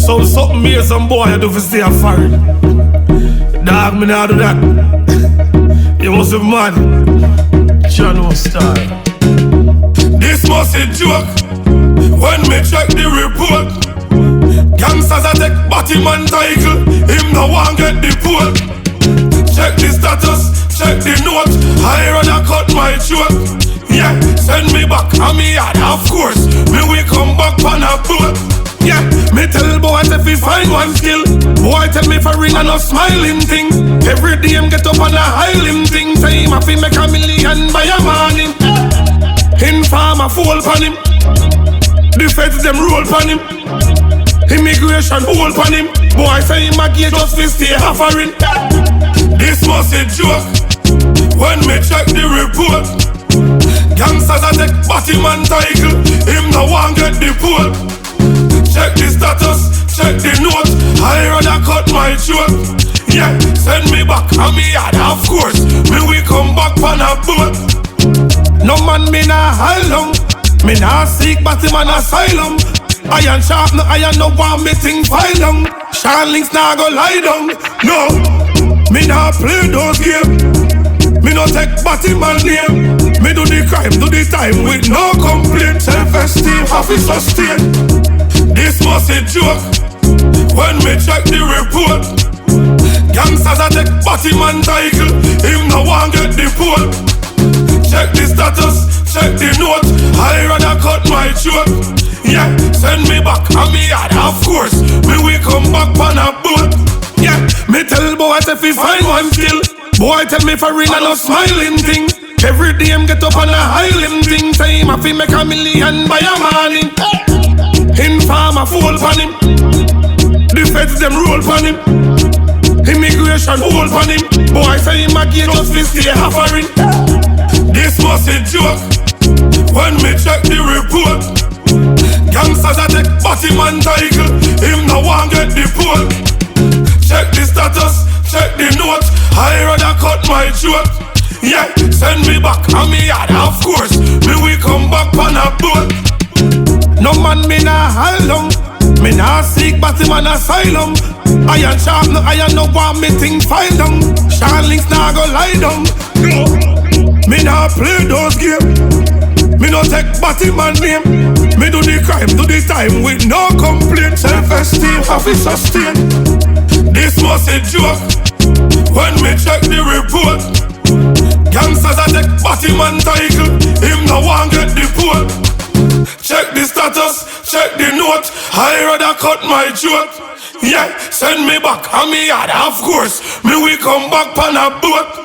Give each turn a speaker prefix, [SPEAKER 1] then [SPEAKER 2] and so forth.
[SPEAKER 1] So something me some boy I do for stay a foreign. Dog, me nah do that. You must be mad. Channel star. This must a joke. When me check the report, gangsters a take Batman title. Him no one get the port. Check the status, check the note. I rather cut my throat. Yeah, send me back and me yard. Of course, me we come back on a boat. Yeah, me tell boys if we find one skill. Boy tell me for ring and no smiling thing. Every day him get up on a highlim thing. Say him fi make $1 million by a morning. Informer fall pon him. The feds them roll pon him. Immigration hold pon him. Boy say him a gay just fi stay offering. This must a joke. When me check the report, gangsters a take Batman title. Him no one get the pole. Check the status, check the note. I rather cut my throat. Yeah, send me back and me yard. Of course, me we come back on a boat. No man me nah hide long. Me nah seek Batman asylum. Iron sharp, no iron, no one me think file long. Sean Links nah go lie down. No, me nah play those games. Me no take Batman name. Me do the crime, do the time with no complaint. Self-esteem, have to sustain. This must a joke. When me check the report, gangsters a take Batman title. Him no one get the pole. Check the status, check the note. I rather cut my throat. Yeah, send me back and me yard. Of course, me we come back on a boat. Yeah, me tell boys if we find one skill. Boy tell me for ring and no smiling thing. Every day him get up on a highlim thing. Say him a fi make $1 million by a morning. Informer fall pon him. The feds them roll pon him. Immigration hold pon him. Boy say him a gay just fi stay offering. This must a joke. When me check the report, gangsters a take Batman title. Him no one get the pole. Check the status, check the note. I rather cut my throat. Yeah, send me back and me yard. Of course, me we come back on a boat. No man me nah hide long. Me nah seek Batman asylum. Iron sharp, no iron, no one me think file down. Sean Links nah go lie down. No, me nah play those games. Me no take Batman name. Me do the crime, do the time with no complaint. Self-esteem, have to sustain. This must a joke. When me check the report, gangsters a take Batman title. Him no one get the pole. Check the status, check the note. I rather cut my throat. Yeah, send me back and me yard. Of course, me we come back on a boat.